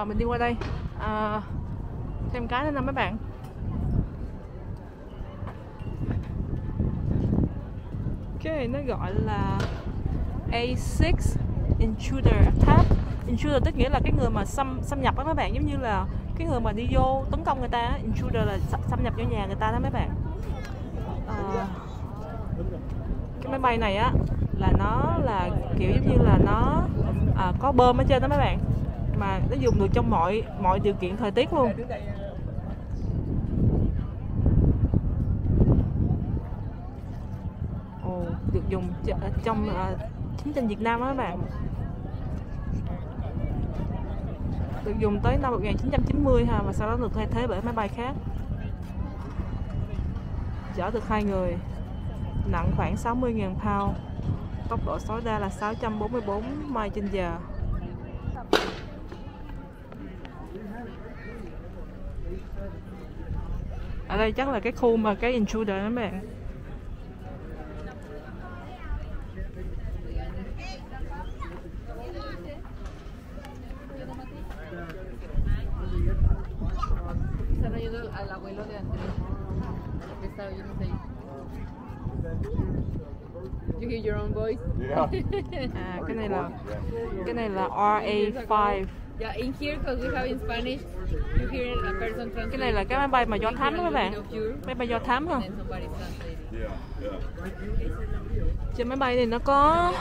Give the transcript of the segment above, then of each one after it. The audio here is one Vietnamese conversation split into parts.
Rồi mình đi qua đây thêm cái nữa nè mấy bạn. Cái này nó gọi là A6 Intruder Attack. Intruder tức nghĩa là cái người mà xâm nhập đó mấy bạn, giống như là cái người mà đi vô tấn công người ta. Intruder là xâm nhập vào nhà người ta đó mấy bạn. Cái máy bay này á là nó là kiểu giống như là nó có bơm ở trên đó mấy bạn, mà nó dùng được trong mọi điều kiện thời tiết luôn. Được dùng trong chiến tranh Việt Nam đó các bạn. Được dùng tới năm 1990 ha, và sau đó được thay thế bởi máy bay khác. Chở được 2 người, nặng khoảng 60.000 pound, tốc độ tối đa là 644 mile trên giờ. Ở đây chắc là cái khu mà cái intruder đó các bạn. You hear your own voice? Yeah. Cái này là RA5. Yeah, in here because we have in Spanish, you hear a person translate. Cái này là cái máy bay mà do thám đó các bạn. Máy bay do thám không? Trên máy bay này nó có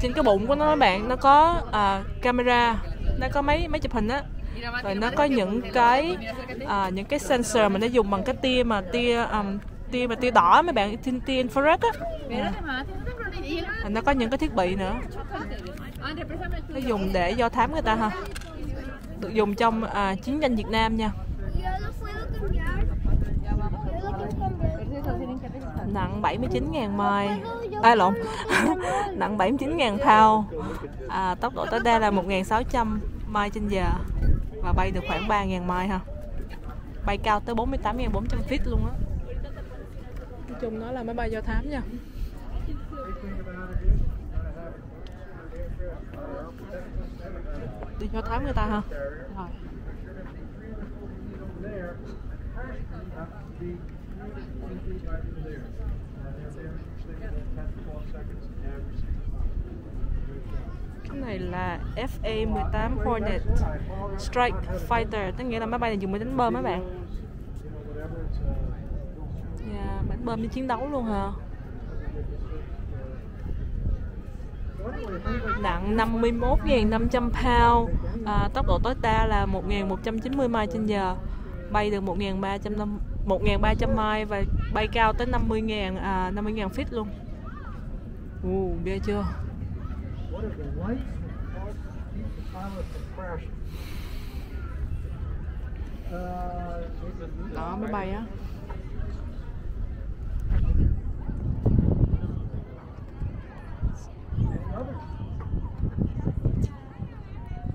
trên cái bụng của nó các bạn, nó có camera, nó có mấy chụp hình á. Rồi nó có những cái sensor mà nó dùng bằng cái tia đỏ mấy bạn, tia infrared á. Nó có những cái thiết bị nữa. Nó dùng để do thám người ta ha. Được dùng trong chiến tranh Việt Nam nha. Nặng 79.000 mile. Nặng 79.000 pound. Tốc độ tối đa là 1.600 mile trên giờ. Và bay được khoảng 3.000 mile ha. Bay cao tới 48.400 feet luôn á. Nói chung nó là máy bay do thám nha. Đi do thám người ta ha. Rồi. Cái này là FA-18 Hornet Strike Fighter, tức nghĩa là máy bay này dùng để đánh bom mấy bạn. Đánh bom đi chiến đấu luôn hả? Nặng 51.500 pound, tốc độ tối đa là 1.190 mile trên giờ, bay được 1.300 mile và bay cao tới 50.000 feet luôn. Ghê chưa? Đó, máy bay á.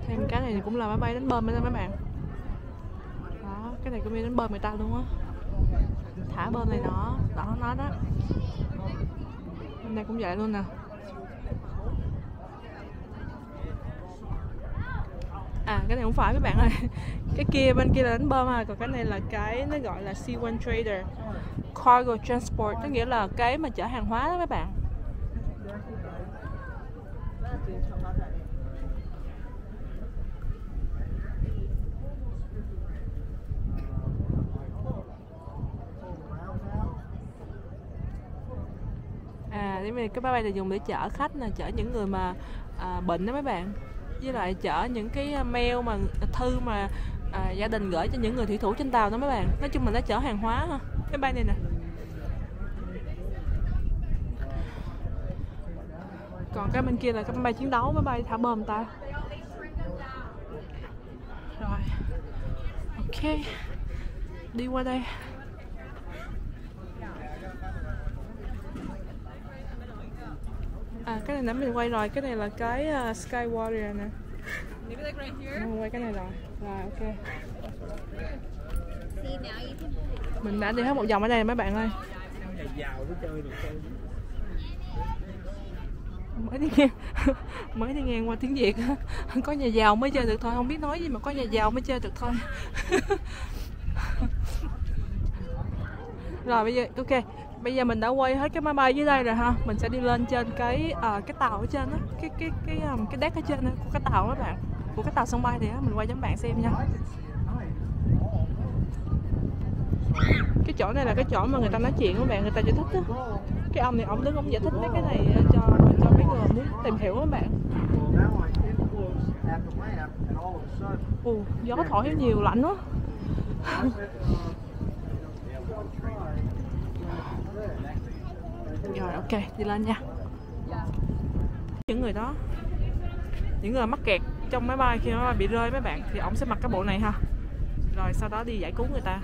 Thêm cái này cũng là máy bay đánh bom đó mấy bạn. Đó, cái này cũng đi đánh bom người ta luôn á. Thả bom này nó đó. Bên này cũng vậy luôn nè. Cái này không phải mấy bạn ơi. Cái kia bên kia là đánh bom còn cái này là cái nó gọi là C1 Trader Cargo Transport, tức nghĩa là cái mà chở hàng hóa đó mấy bạn. Cái máy bay này dùng để chở khách nè, chở những người mà bệnh đó mấy bạn, với lại chở những cái mail mà thư mà gia đình gửi cho những người thủy thủ trên tàu đó mấy bạn. Nói chung là nó chở hàng hóa ha. Cái bay này nè. Còn cái bên kia là cái máy bay chiến đấu, máy bay thả bom ta. Rồi, ok, đi qua đây. Cái này nãy mình quay rồi, cái này là cái Sky Warrior nè. Mình quay cái này rồi. Rồi, ok. Mình đã đi hết một vòng ở đây mấy bạn ơi. mới đi ngang qua tiếng Việt. Có nhà giàu mới chơi được thôi, không biết nói gì mà có nhà giàu mới chơi được thôi. Rồi bây giờ ok, bây giờ mình đã quay hết cái máy bay dưới đây rồi ha, mình sẽ đi lên trên cái tàu ở trên đó, cái deck ở trên đó, của cái tàu đó bạn, của cái tàu sân bay này á, mình quay cho các bạn xem nha. Cái chỗ này là cái chỗ mà người ta nói chuyện các bạn, người ta giải thích á. Cái ông này ông đứng ông giải thích mấy cái này cho mấy người muốn tìm hiểu các bạn. Gió thổi nhiều lạnh quá. Rồi ok, đi lên nha. Những người đó, những người mắc kẹt trong máy bay khi nó bị rơi mấy bạn, thì ổng sẽ mặc cái bộ này ha. Rồi sau đó đi giải cứu người ta.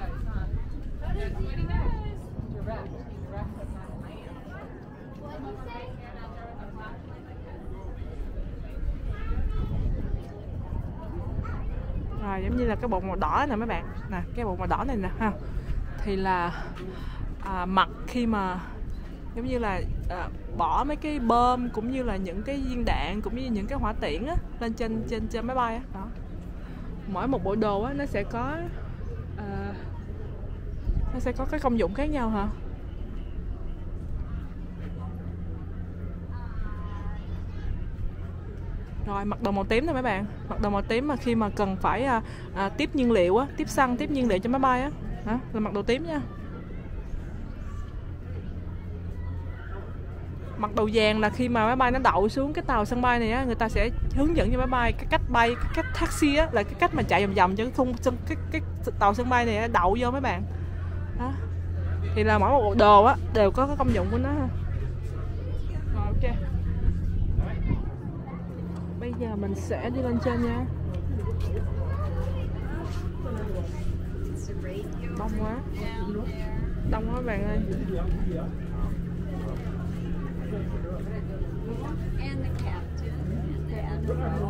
Rồi giống như là cái bộ màu đỏ nè mấy bạn. Nè, cái bộ màu đỏ này nè ha. Thì là mặc khi mà giống như là bỏ mấy cái bom cũng như là những cái viên đạn cũng như những cái hỏa tiễn á lên trên máy bay á. Đó. Mỗi một bộ đồ á nó sẽ có cái công dụng khác nhau hả? Rồi mặc đồ màu tím nè mấy bạn, mặc đồ màu tím mà khi mà cần phải tiếp nhiên liệu á, tiếp xăng, tiếp nhiên liệu cho máy bay á, là mặc đồ tím nha. Mặc đồ vàng là khi mà máy bay nó đậu xuống cái tàu sân bay này á, người ta sẽ hướng dẫn cho máy bay cái cách bay, cái cách taxi á, là cái cách mà chạy vòng vòng cho cái khung cái tàu sân bay này đậu vô mấy bạn. Đó. Thì là mỗi một bộ đồ á đều có cái công dụng của nó. Rồi ok. Bây giờ mình sẽ đi lên trên nha. Đông quá. Đông quá các bạn ơi.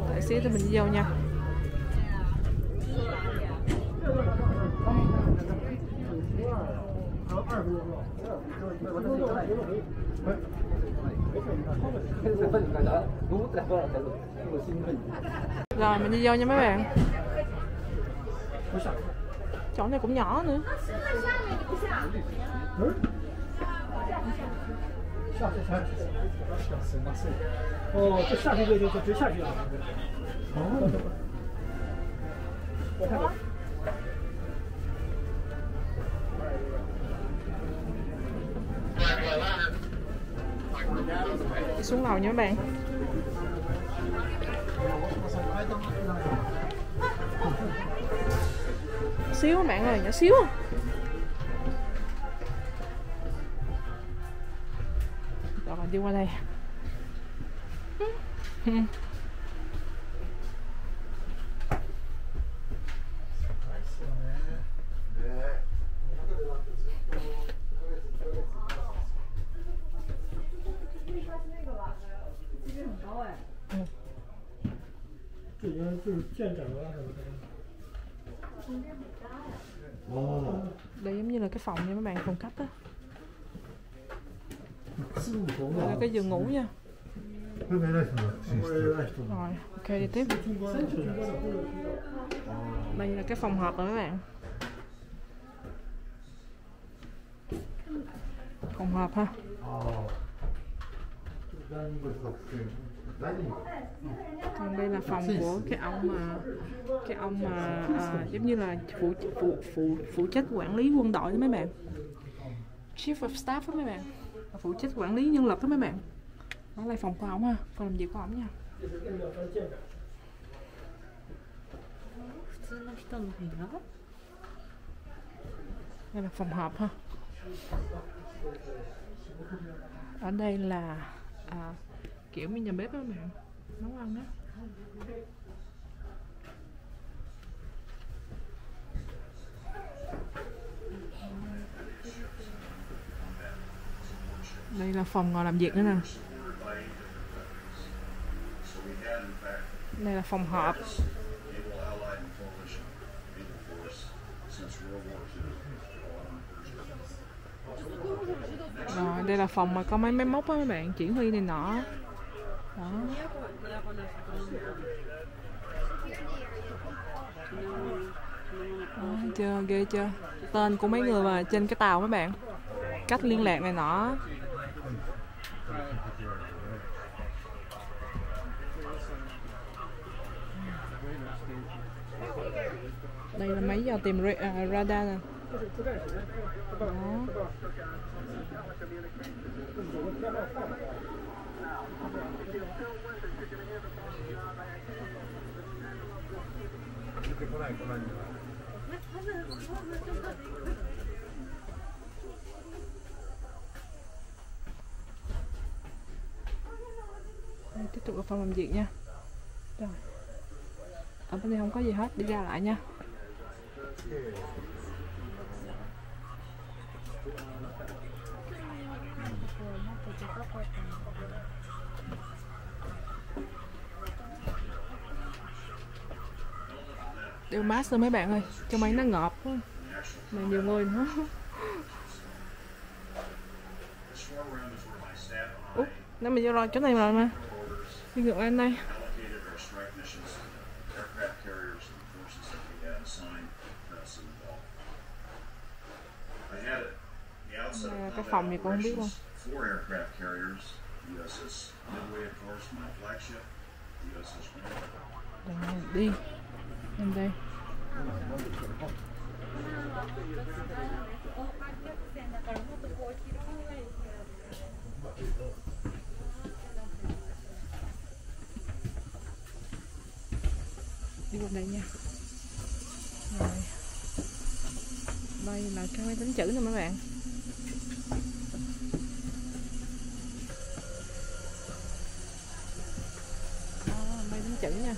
Đợi xíu thì mình đi vô nha. Rồi mình đi vô nha mấy bạn. Chỗ này cũng nhỏ nữa. Đi xuống lầu nha các bạn. Xíu các bạn ơi, nhỏ xíu. Rồi đi qua đây. Đây giống như là cái phòng nha mấy bạn, phòng khách á. Đây là cái giường ngủ nha. Rồi, ok đi tiếp. Đây là cái phòng họp rồi các bạn. Phòng họp ha. Còn đây là phòng của cái ông mà giống như là phụ trách quản lý quân đội đó mấy bạn. Chief of Staff đó mấy bạn. Phụ trách quản lý nhân lực đó mấy bạn. Đó là phòng của ổng ha, phòng làm việc của ổng nha. Đây là phòng họp ha. Ở đây là kiểu như nhà bếp đó các bạn, nấu ăn đó. Đây là phòng ngồi làm việc nữa nè. Đây là phòng họp. Rồi đây là phòng mà có mấy máy móc á mấy bạn, chỉ huy này nọ. Đó. Đó, chưa ghê chưa, tên của mấy người mà trên cái tàu mấy bạn, cách liên lạc này nọ. Đây là máy dò tìm radar nè. Đó. Đây, tiếp tục vào phòng làm việc nha. Rồi. Ở bên đây không có gì hết, đi ra lại nha. Đeo mask thôi mấy bạn ơi, cho máy nó ngọt quá. Mà nhiều người nữa. Ủa, nãy mình vô rồi, chỗ này rồi mà. Đi ngược lên đây. Cái phòng gì cũng không biết luôn. USS Midway, of course, my flagship. USS Midway. Đi. Lên đây. Đi vào đây nha. Rồi. Đây là cái máy tính chữ nè mấy bạn. Máy tính chữ nha.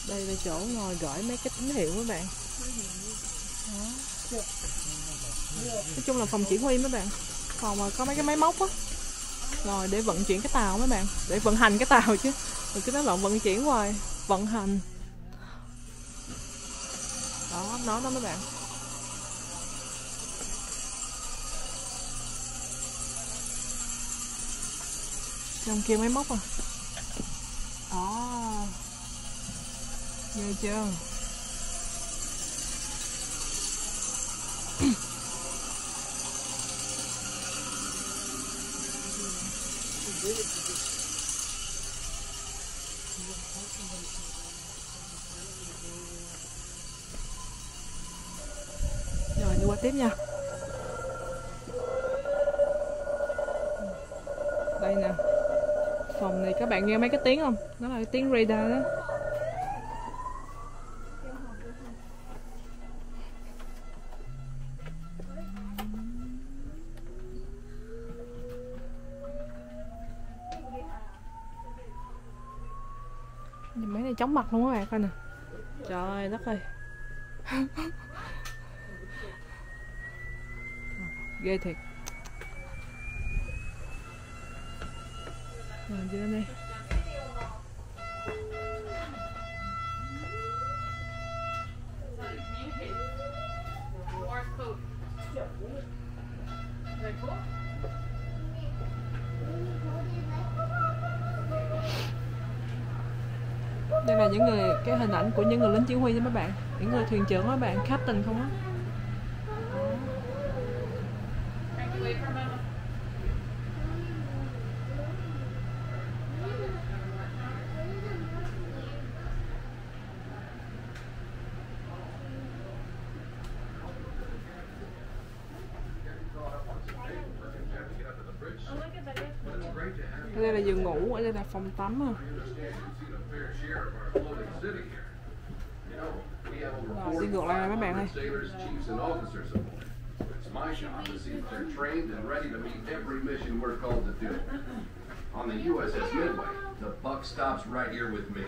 Đây là chỗ ngồi gửi mấy cái tín hiệu mấy bạn. Đó. Nói chung là phòng chỉ huy mấy bạn. Phòng mà có mấy cái máy móc á. Rồi để vận chuyển cái tàu mấy bạn, để vận hành cái tàu chứ. Rồi cứ nói lộn, vận chuyển hoài, vận hành. Đó, nó đó mấy bạn. Trong kia máy móc à. Đó. Ghê chưa. Rồi đi qua tiếp nha. Đây nè. Phòng này các bạn nghe mấy cái tiếng không? Nó là cái tiếng radar đó. Mấy này chóng mặt luôn các bạn coi nè. Trời đất ơi. Ghê thiệt. Rồi đi lên đây. Đây là những người, cái hình ảnh của những người lính chỉ huy nha mấy bạn, những người thuyền trưởng các bạn, captain không á. Ở đây là giường ngủ, ở đây là phòng tắm à. Rồi đi ngược lại mấy bạn ơi. On the USS Midway, the buck stops right here with me.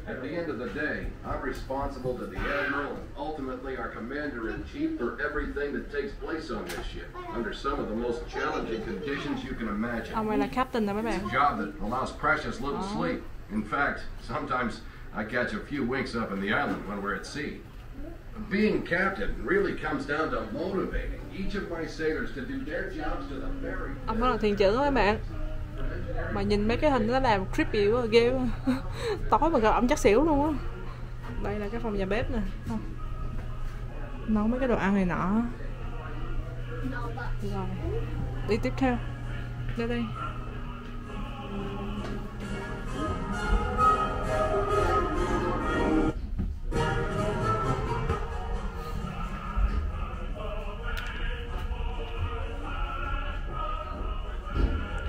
At the end of the day, I'm responsible to the Admiral and ultimately our Commander-in-Chief for everything that takes place on this ship, under some of the most challenging conditions you can imagine. Ông này là captain nè mấy bạn. It's a job that allows precious little sleep. In fact, sometimes I catch a few winks up in the island when we're at sea. Being captain really comes down to motivating each of my sailors to do their jobs to the very Ông đó là thuyền trưởng các bạn. Mà nhìn mấy cái hình nó làm creepy quá, ghê quá. Tối mà gặp ổng chắc xỉu luôn á. Đây là cái phòng nhà bếp nè. Nấu mấy cái đồ ăn này nọ. Rồi, đi tiếp theo. Đây đây.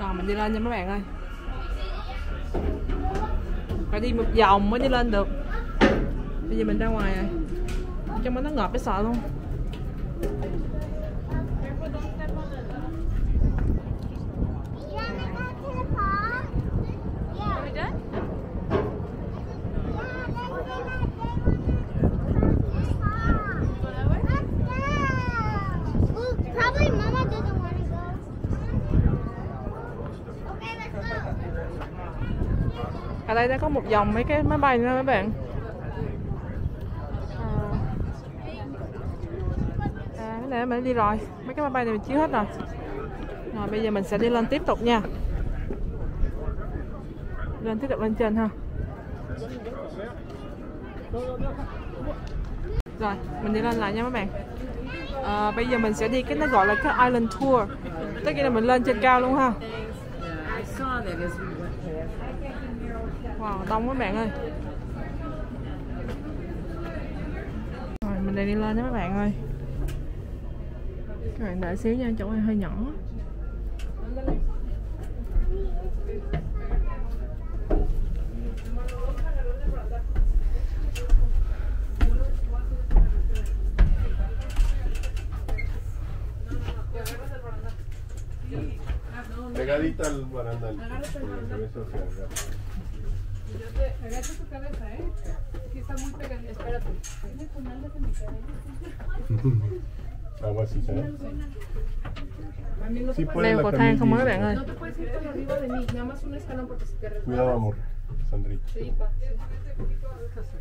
Rồi mình đi lên nha mấy bạn ơi. Phải đi một vòng mới đi lên được. Bây giờ mình ra ngoài rồi. Trong đó nó ngợp cái sợ luôn. Ở đây đã có một dòng mấy cái máy bay nữa các bạn. Cái này mình đi rồi. Mấy cái máy bay này mình chiếu hết rồi. Rồi bây giờ mình sẽ đi lên tiếp tục nha. Lên tiếp tục lên trên ha. Rồi mình đi lên lại nha các bạn. Bây giờ mình sẽ đi cái nó gọi là cái island tour. Tất nhiên là mình lên trên cao luôn ha. Wow, đông các bạn ơi. Rồi mình đang đi lên nha các bạn ơi. Các bạn đợi xíu nha, chỗ này hơi nhỏ. Pegadita al barandal. Eso se agarra. Agacha tu cabeza, aquí está muy pegadita. Espérate. Agua así, ¿sabes? Sí, Leo cầu thang không á các bạn ơi. No te puedes ir por arriba de mí, nada más un escalón porque si te resbalas. Cuidado, amor. Sandrita. Sí, pa.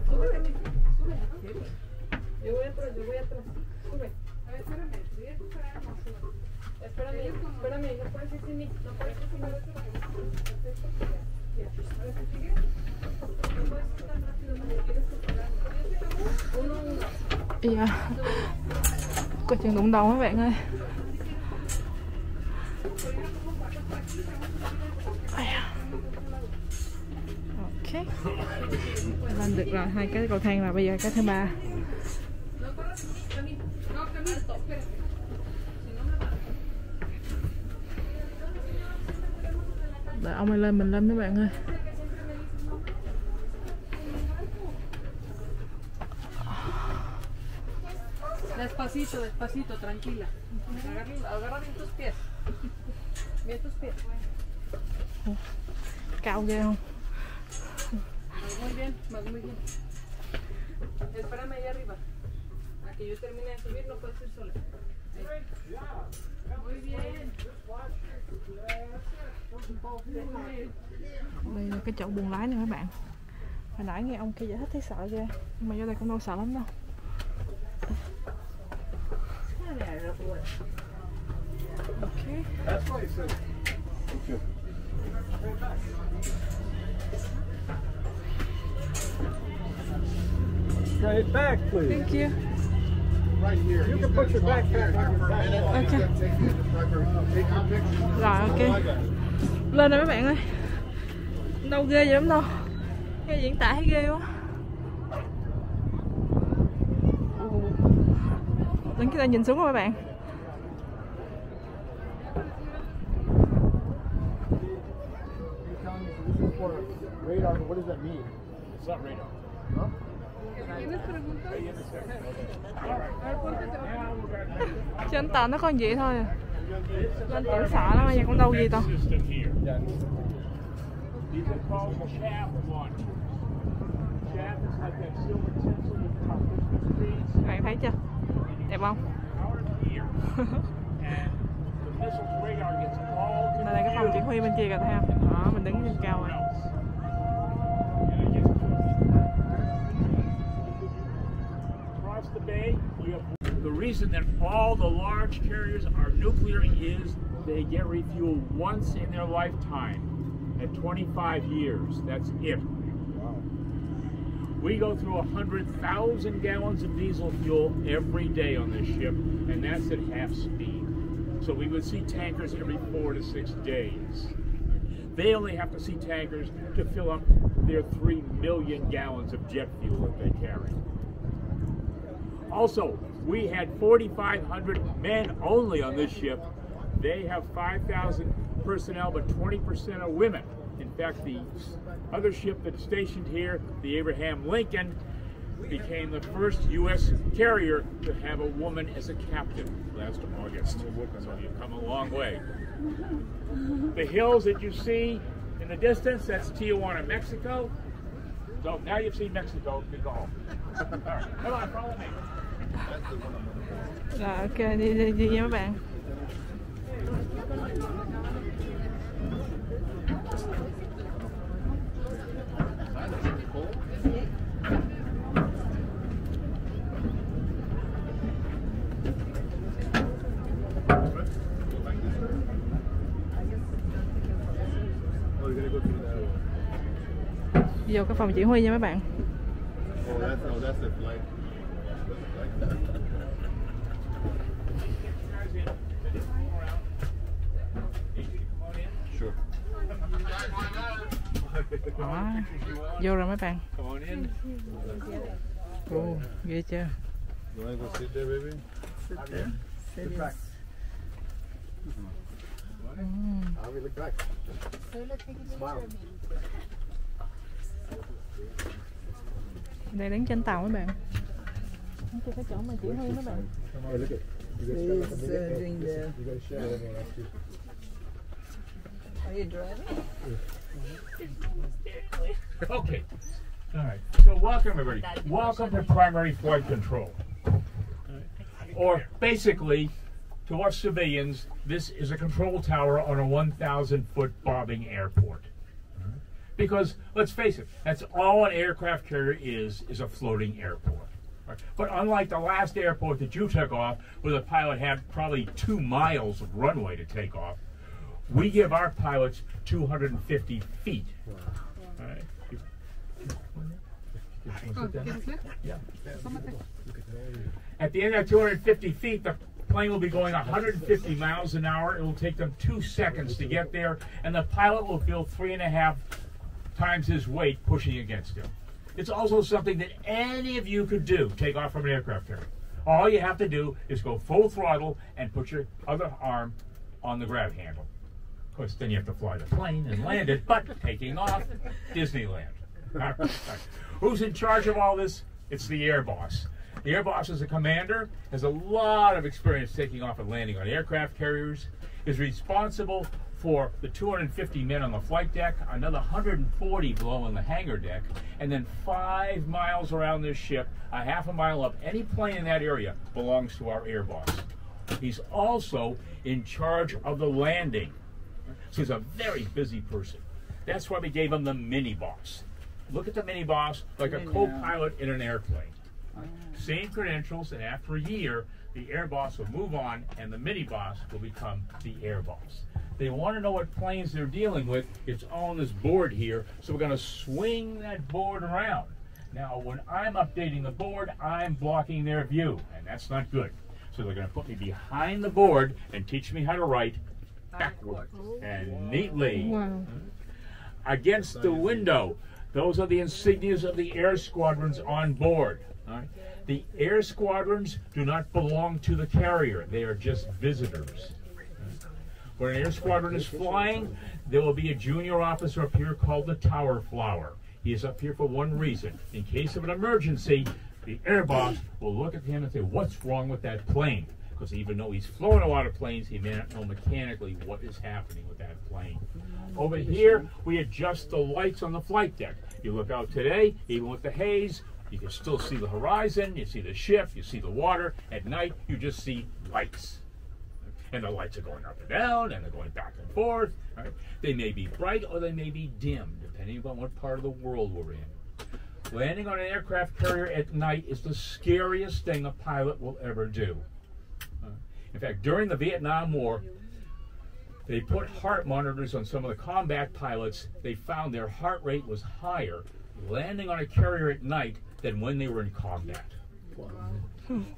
Súbete, mi. Sube. Yo voy atrás, Sube. A ver, espérame. Espérame, no puedes ir sin mí. No puedes ir sin mí. Dạ. Có chừng đụng đầu các bạn ơi. Ok. Lên được rồi, 2 cái cầu thang là bây giờ cái thứ 3. Đợi ông ấy lên mình lên các bạn ơi. Despacito, despacito, tranquila. Agarra bien tus pies. Bien tus pies. Cao ghê không? Muy bien, vas muy bien. Espérame ahí arriba. A que yo termine de subir, no puedes ir sola. Muy bien. Đây là cái chỗ buồng lái nè các bạn. Hồi nãy nghe ông kia giải thích thấy sợ ghê. Nhưng mà vô đây cũng đâu sợ lắm đâu. Okay. That's why it says. Thank you. Straight back, please. Thank you. right here. You can put your backpack on your back. Okay. Take your picture. Rồi ok. Lên rồi mấy bạn ơi. Đâu ghê vậy lắm đâu. Cái diễn tả thấy ghê quá. Đứng cái ta nhìn xuống rồi các bạn. Radar, what does that mean? It's not radar. Huh? Chứ anh tờ nó có vậy thôi à. Lên tưởng sợ lắm, giờ cũng đâu gì đâu. Các bạn thấy chưa? Đẹp không? Đây là cái phòng chỉ huy bên kia kìa thấy không? Đó, mình đứng trên cao rồi. Bay, the reason that all the large carriers are nuclear is they get refueled once in their lifetime at 25 years. That's it. Wow. We go through 100,000 gallons of diesel fuel every day on this ship, and that's at half speed. So we would see tankers every 4 to 6 days. They only have to see tankers to fill up their 3 million gallons of jet fuel that they carry. Also, we had 4,500 men only on this ship. They have 5,000 personnel, but 20% are women. In fact, the other ship that's stationed here, the Abraham Lincoln, became the first U.S. carrier to have a woman as a captain last August. So you've come a long way. The hills that you see in the distance, that's Tijuana, Mexico. So now you've seen Mexico, you go home. All right, come on, follow me. Rồi ok, đi nha mấy bạn. Vô cái phòng chỉ huy nha mấy bạn. Oh, that's the flight. Sure. Đó, vô rồi mấy bạn. Ồ, ghê chưa? You want to go sit there, baby? Sit there. Sit back. I'll be look back. Smile. Đây đứng trên tàu mấy bạn. Đây cái chỗ mà chỉ huy mấy bạn. Hey, look at. You got to share with me. Are you driving? Okay. All right. So welcome, everybody. Welcome to primary flight control. Or basically, to us civilians, this is a control tower on a 1,000-foot bobbing airport. Because, let's face it, that's all an aircraft carrier is a floating airport. Right? But unlike the last airport that you took off, where the pilot had probably 2 miles of runway to take off, we give our pilots 250 feet. All right. Yeah. At the end of 250 feet, the plane will be going 150 miles an hour. It will take them 2 seconds to get there, and the pilot will feel 3.5 times his weight pushing against him. It's also something that any of you could do, take off from an aircraft carrier. All you have to do is go full throttle and put your other arm on the grab handle. Of course, then you have to fly the plane and land it, but taking off, Disneyland. All right. Who's in charge of all this? It's the air boss. The air boss is a commander, has a lot of experience taking off and landing on aircraft carriers, is responsible for the 250 men on the flight deck, another 140 below on the hangar deck, and then 5 miles around this ship, a half a mile up. Any plane in that area belongs to our air boss. He's also in charge of the landing. So he's a very busy person. That's why we gave him the mini boss. Look at the mini boss like a co-pilot in an airplane. Same credentials, and after a year, the air boss will move on, and the mini boss will become the air boss. They want to know what planes they're dealing with. It's on this board here, so we're going to swing that board around. Now, when I'm updating the board, I'm blocking their view, and that's not good. So they're going to put me behind the board and teach me how to write backwards and neatly. Wow. Against the window. Those are the insignias of the air squadrons on board. All right? The air squadrons do not belong to the carrier. They are just visitors. When an air squadron is flying, there will be a junior officer up here called the tower flower. He is up here for one reason. In case of an emergency, the air boss will look at him and say, what's wrong with that plane? Because even though he's flown a lot of planes, he may not know mechanically what is happening with that plane. Over here, we adjust the lights on the flight deck. You look out today, even with the haze, you can still see the horizon, you see the ship, you see the water. At night, you just see lights. And the lights are going up and down, and they're going back and forth. Right? They may be bright or they may be dim, depending upon what part of the world we're in. Landing on an aircraft carrier at night is the scariest thing a pilot will ever do. In fact, during the Vietnam War, they put heart monitors on some of the combat pilots. They found their heart rate was higher landing on a carrier at night than when they were in combat.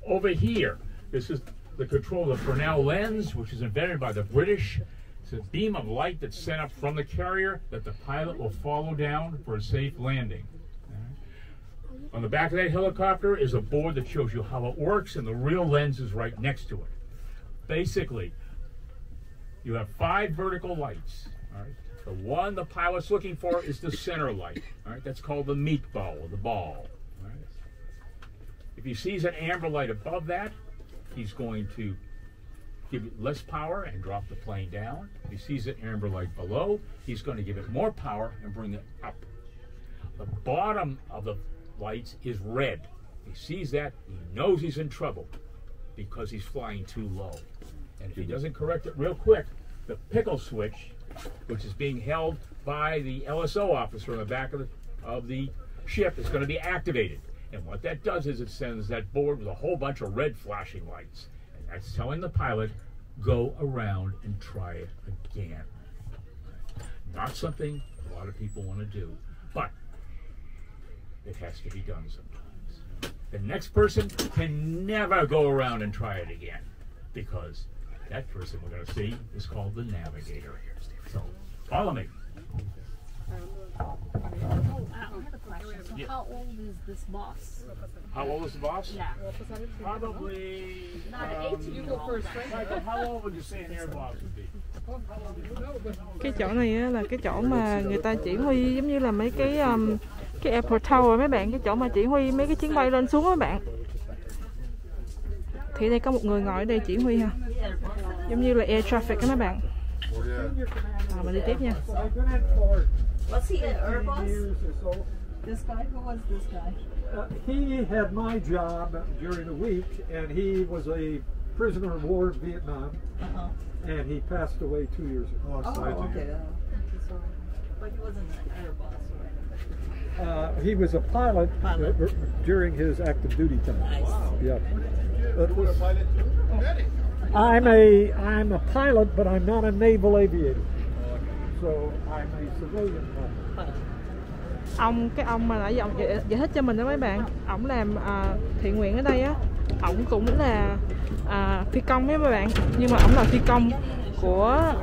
Over here, this is the control of the Fresnel lens, which is invented by the British. It's a beam of light that's sent up from the carrier that the pilot will follow down for a safe landing. On the back of that helicopter is a board that shows you how it works, and the real lens is right next to it. Basically, you have 5 vertical lights. All right? The one the pilot's looking for is the center light. All right? That's called the meatball, or the ball. All right? If he sees an amber light above that, he's going to give it less power and drop the plane down. If he sees an amber light below, he's going to give it more power and bring it up. The bottom of the lights is red. If he sees that, he knows he's in trouble because he's flying too low. And if he doesn't correct it real quick, the pickle switch, which is being held by the LSO officer on the back of the ship, is going to be activated. And what that does is it sends that board with a whole bunch of red flashing lights. And that's telling the pilot, go around and try it again. Not something a lot of people want to do, but it has to be done sometimes. The next person can never go around and try it again, because that person we're going to see is called the navigator. So, follow me. I have a question. So how old is this boss? How old is the boss? Yeah. Probably. Not 18. You go first, right? Michael, how old would you say an air boss would be? Cái chỗ này á, là cái chỗ mà người ta chỉ huy giống như là mấy cái airport tower mấy bạn, cái chỗ mà chỉ huy mấy cái chuyến bay lên xuống á bạn. Thì đây có một người ngồi ở đây chỉ huy ha, giống như là air traffic á mấy bạn. Mình đi tiếp nha. Was he an air boss? This guy? Who was this guy? He had my job during the week, and he was a prisoner of war in Vietnam, and he passed away 2 years ago. Oh, okay. But he wasn't an air boss, right? He was a pilot during his active duty time. Wow. Yeah. I'm a pilot, but I'm not a naval aviator. So I'm a civilian pilot. Cái ông mà nãy giờ ông giải thích cho mình đó mấy bạn, ổng làm thiện nguyện ở đây á, ổng cũng là phi công mấy bạn, nhưng mà ổng là phi công của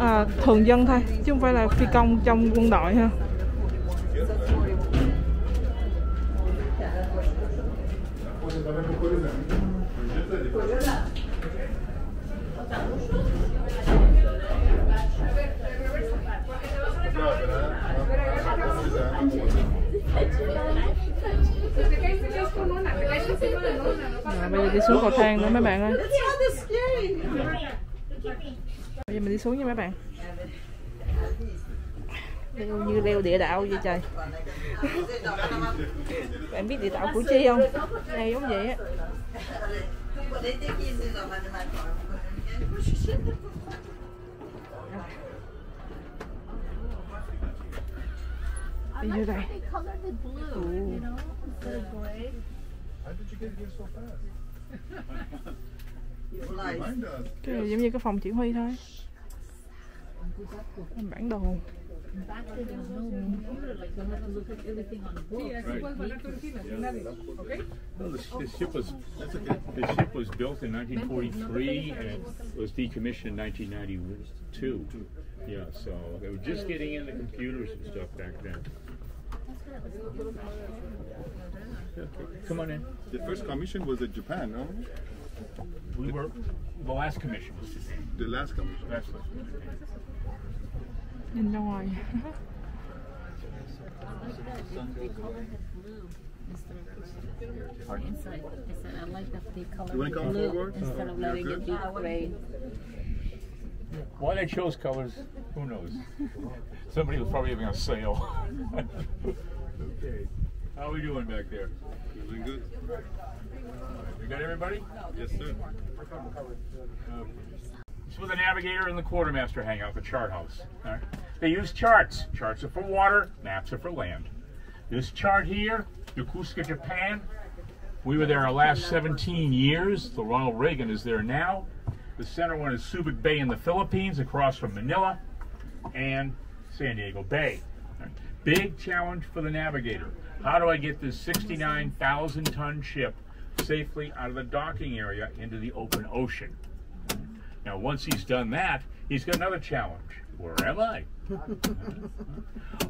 thường dân thôi, chứ không phải là phi công trong quân đội ha. Bây giờ đi xuống cầu thang nữa mấy bạn ơi. Bây giờ mình đi xuống nha mấy bạn. Leo như leo địa đạo vậy trời. Bạn biết địa đạo Củ Chi không? Leo giống vậy á. Đi vô đây. Cái này giống như cái phòng chỉ huy thôi. Bản đồ. The ship was built in 1943 and it was decommissioned in 1992. Yeah, so they were just getting in the computers and stuff back then. Come on in. The first commission was in Japan, no? We were the last commission. The last commission. That's what. Nhìn ra ngoài. Inside. I said I like that they color You want to come blue forward? instead of letting it be gray. Why they chose colors, who knows? Somebody was probably having a sale. Okay. How are we doing back there? Doing good. You got everybody? Yes, sir. This is where the navigator and the quartermaster hang out, the chart house. All right. They use charts. Charts are for water, maps are for land. This chart here Yokosuka, Japan. We were there our last 17 years. The Ronald Reagan is there now. The center one is Subic Bay in the Philippines, across from Manila, and San Diego Bay. Big challenge for the navigator. How do I get this 69,000-ton ship safely out of the docking area into the open ocean? Now, once he's done that, he's got another challenge. Where am I?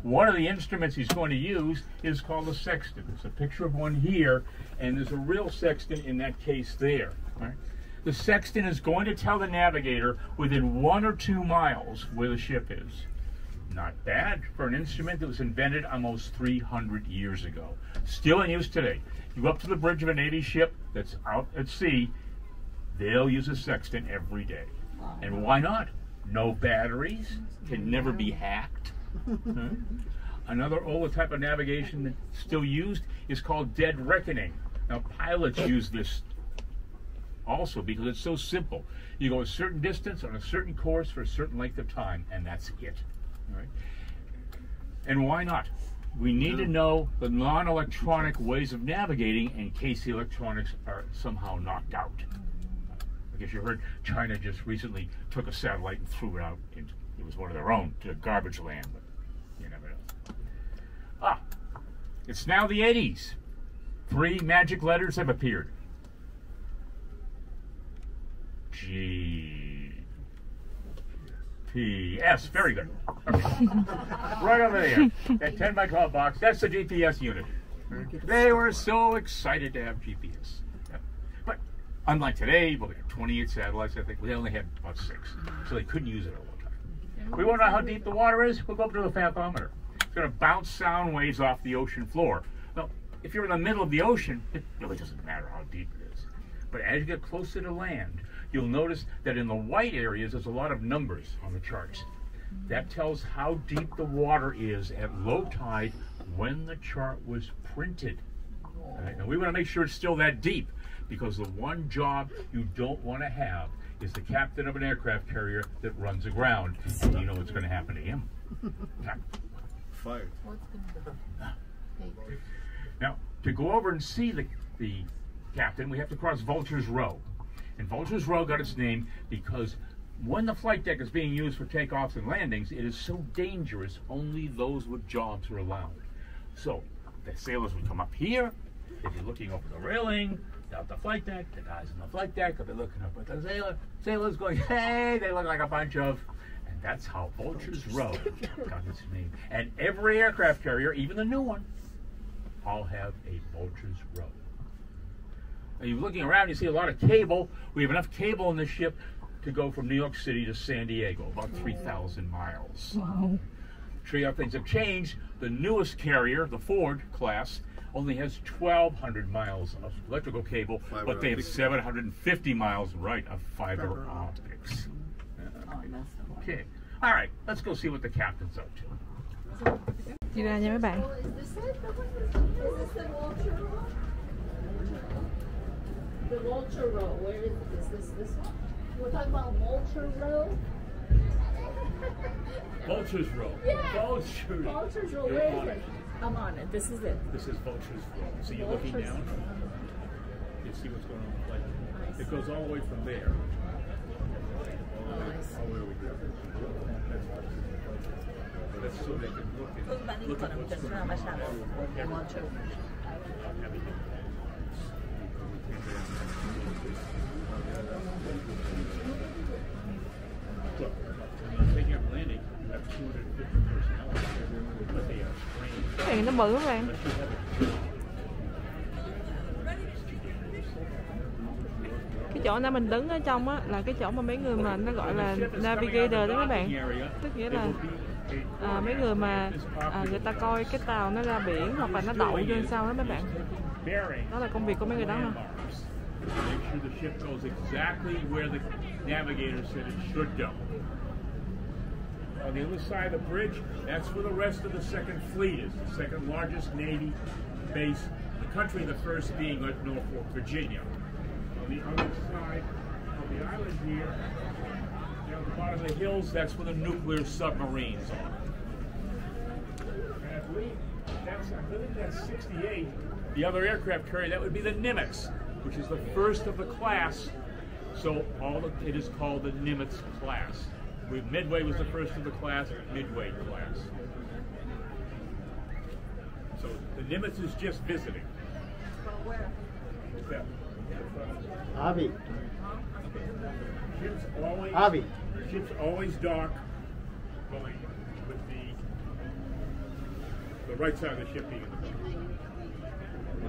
One of the instruments he's going to use is called a sextant. There's a picture of one here, and there's a real sextant in that case there. Right? The sextant is going to tell the navigator within 1 or 2 miles where the ship is. Not bad for an instrument that was invented almost 300 years ago. Still in use today. You go up to the bridge of a Navy ship that's out at sea, they'll use a sextant every day. And why not? No batteries, can never be hacked. Another older type of navigation that's still used is called dead reckoning. Now, pilots use this also because it's so simple. You go a certain distance on a certain course for a certain length of time, and that's it. All right? And why not? We need to know the non-electronic ways of navigating in case the electronics are somehow knocked out. I guess you heard China just recently took a satellite and threw it out. It was one of their own, to garbage land, but you never know. It's now the 80s. 3 magic letters have appeared. G, P, S. Very good. Okay. Right over there, that 10 by 12 box, that's the GPS unit. They were so excited to have GPS. But unlike today, well, we had 28 satellites, I think. We only had about 6, so they couldn't use it all the time. We want to know how deep the water is? We'll go up to the fathometer. It's going to bounce sound waves off the ocean floor. Well, if you're in the middle of the ocean, it really doesn't matter how deep it is. But as you get closer to land, you'll notice that in the white areas, there's a lot of numbers on the charts. That tells how deep the water is at low tide when the chart was printed. Right? Now, we want to make sure it's still that deep, because the one job you don't want to have is the captain of an aircraft carrier that runs aground, and you know what's going to happen to him. Fired. Now, to go over and see the captain, we have to cross Vulture's Row. And Vulture's Row got its name because when the flight deck is being used for takeoffs and landings, it is so dangerous, only those with jobs are allowed. So, the sailors would come up here, they'd be looking over the railing, out the flight deck, the guys on the flight deck will be looking up at the sailors going, hey, they look like a bunch of, and that's how Vulture's Row got its name. And every aircraft carrier, even the new one, all have a Vulture's Row. Now you're looking around, you see a lot of cable. We have enough cable in the ship to go from New York City to San Diego, about 3,000 miles. Wow. Show you how things have changed. The newest carrier, the Ford class, only has 1,200 miles of electrical cable, but they have 750 miles, right, of fiber optics. Okay, all right, let's go see what the captain's up to. Đi ra nha mấy bạn. The Vulture Row, where is this one? We're talking about Vulture Row? Vulture's Row. Yeah. Vulture's Row, where is it? I'm on it. This is it. This is Vulture's Row. So you're looking down. You see what's going on with the flight. Nice. It goes all the way from there. Nice. All the way over here. That's so they can look at what's going on. Look, when you're taking up landing, you have 250 personnel, but they are trained. Cái này nó bự các bạn. Cái chỗ nào mình đứng ở trong á là cái chỗ mà mấy người mà nó gọi là navigator đó mấy bạn. Tức nghĩa là mấy người mà người ta coi cái tàu nó ra biển hoặc là nó đậu trên sau đó mấy bạn. Đó là công việc của mấy người đó mà. Make sure the ship goes exactly where the navigator said it should go. On the other side of the bridge, that's where the rest of the Second Fleet is, the second largest Navy base in the country, the first being at Norfolk, Virginia. On the other side of the island here, down the bottom of the hills, that's where the nuclear submarines are. As we think that's 68. The other aircraft carrier, that would be the Nimitz, which is the first of the class. So it is called the Nimitz class. Midway was the first of the class, Midway class. So the Nimitz is just visiting. Where? Yeah. Avi. Ships always dock going with the right side of the ship being in the boat.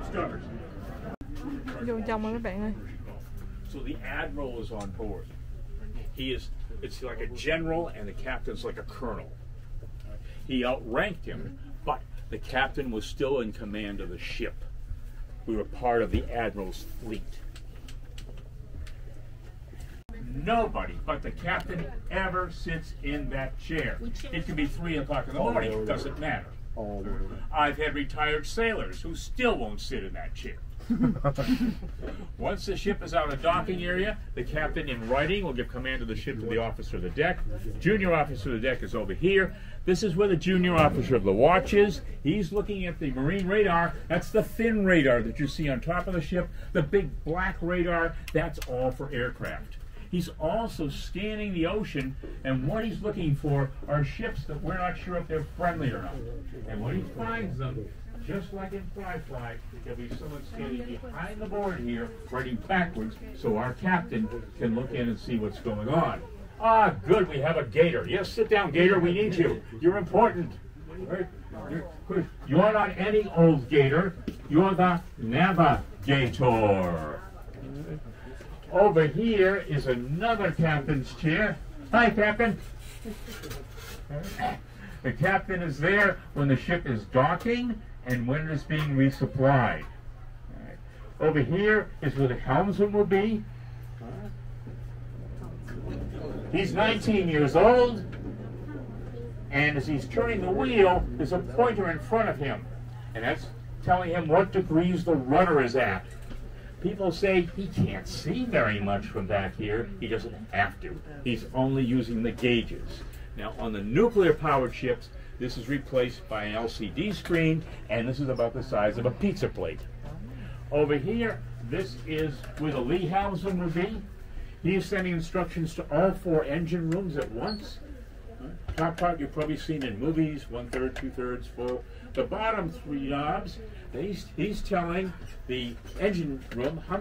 Starboard. Vô trong rồi các bạn ơi. So the admiral is on board. It's like a general and the captain's like a colonel. He outranked him, but the captain was still in command of the ship. We were part of the admiral's fleet. Nobody but the captain ever sits in that chair. It could be 3 o'clock in the morning, it doesn't matter. I've had retired sailors who still won't sit in that chair. Once the ship is out of docking area, the captain in writing will give command of the ship to the officer of the deck. Junior officer of the deck is over here. This is where the junior officer of the watch is. He's looking at the marine radar. That's the thin radar that you see on top of the ship. The big black radar, that's all for aircraft. He's also scanning the ocean, and what he's looking for are ships that we're not sure if they're friendly or not. And when he finds them, just like in Fly, there'll be someone standing behind the board here, writing backwards, so our captain can look in and see what's going on. Ah, good, we have a gator. Yes, sit down, gator, we need you. You're important. You're not any old gator. You're the navigator. Over here is another captain's chair. Hi, Captain. The captain is there when the ship is docking and when it is being resupplied. Right. Over here is where the helmsman will be. He's 19 years old, and as he's turning the wheel, there's a pointer in front of him, and that's telling him what degrees the rudder is at. People say he can't see very much from back here. He doesn't have to. He's only using the gauges. Now, on the nuclear-powered ships, this is replaced by an LCD screen, and this is about the size of a pizza plate. Over here, this is where the lee helmsman will be. He is sending instructions to all 4 engine rooms at once. Top part you've probably seen in movies, 1/3, 2/3 full. The bottom 3 knobs, he's telling the engine room how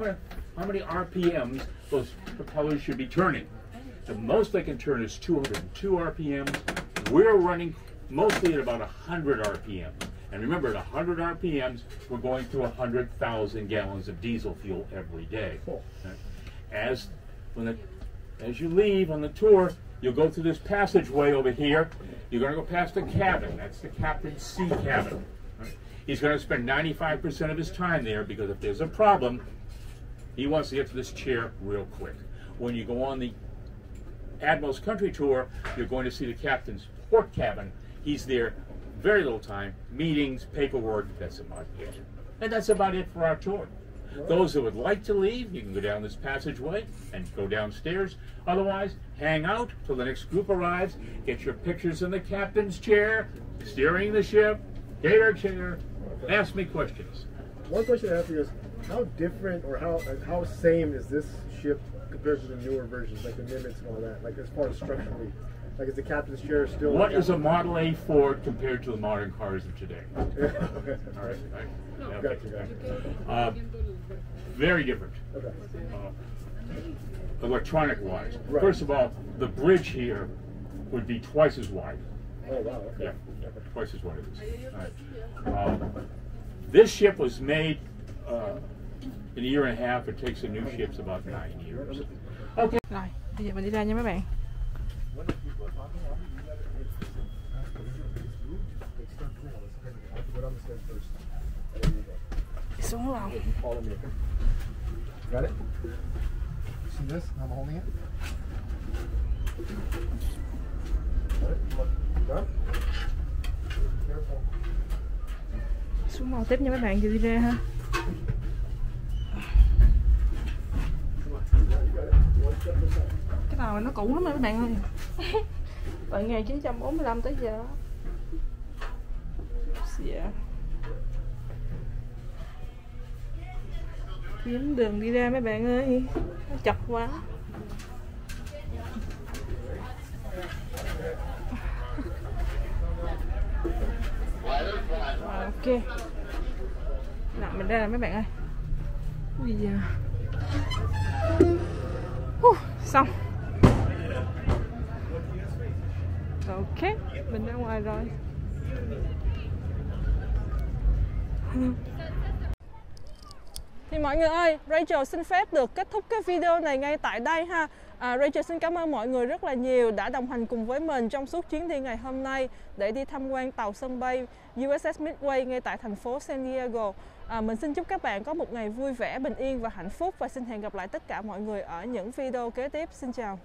many RPMs those propellers should be turning. The most they can turn is 202 RPMs. We're running mostly at about 100 RPMs. And remember, at 100 RPMs, we're going through 100,000 gallons of diesel fuel every day. As you leave on the tour, you'll go through this passageway over here. You're going to go past the cabin. That's the captain's sea cabin. He's going to spend 95% of his time there because if there's a problem, he wants to get to this chair real quick. When you go on the Admiral's Country Tour, you're going to see the captain's port cabin. He's there very little time, meetings, paperwork, that's about it. And that's about it for our tour. Those that would like to leave, you can go down this passageway and go downstairs. Otherwise, hang out till the next group arrives, get your pictures in the captain's chair, steering the ship, gator chair, ask me questions. One question I have for you is, how different or how same is this ship compared to the newer versions, like the Nimitz and all that, like as far as structurally? Like, is the captain's chair still... What is a Model A Ford compared to the modern cars of today? Okay. All right. Okay. Gotcha. Very different. Okay. Electronic-wise. Right. First of all, the bridge here would be twice as wide. Oh, wow. Okay. Yeah, twice as wide it is. All right. This ship was made in a year and a half. It takes a new ship's about 9 years. Okay. Rồi, bây giờ mình đi ra nha mấy bạn. Xuống lòng. Got it? See this? I'm holding it. Got it? Done? Careful. Xuống màu tiếp nha mấy bạn, giờ đi ra ha. Cái nào nó cũ lắm rồi các bạn ơi. Từ 1945 tới giờ. Yeah. Kiếm đường đi ra mấy bạn ơi, nó chật quá. Ok, nào mình ra mấy bạn ơi. Bây giờ xong. Ok, mình ra ngoài rồi. Thì mọi người ơi, Rachel xin phép được kết thúc cái video này ngay tại đây ha. Rachel xin cảm ơn mọi người rất là nhiều đã đồng hành cùng với mình trong suốt chuyến đi ngày hôm nay để đi tham quan tàu sân bay USS Midway ngay tại thành phố San Diego. Mình xin chúc các bạn có một ngày vui vẻ, bình yên và hạnh phúc, và xin hẹn gặp lại tất cả mọi người ở những video kế tiếp. Xin chào.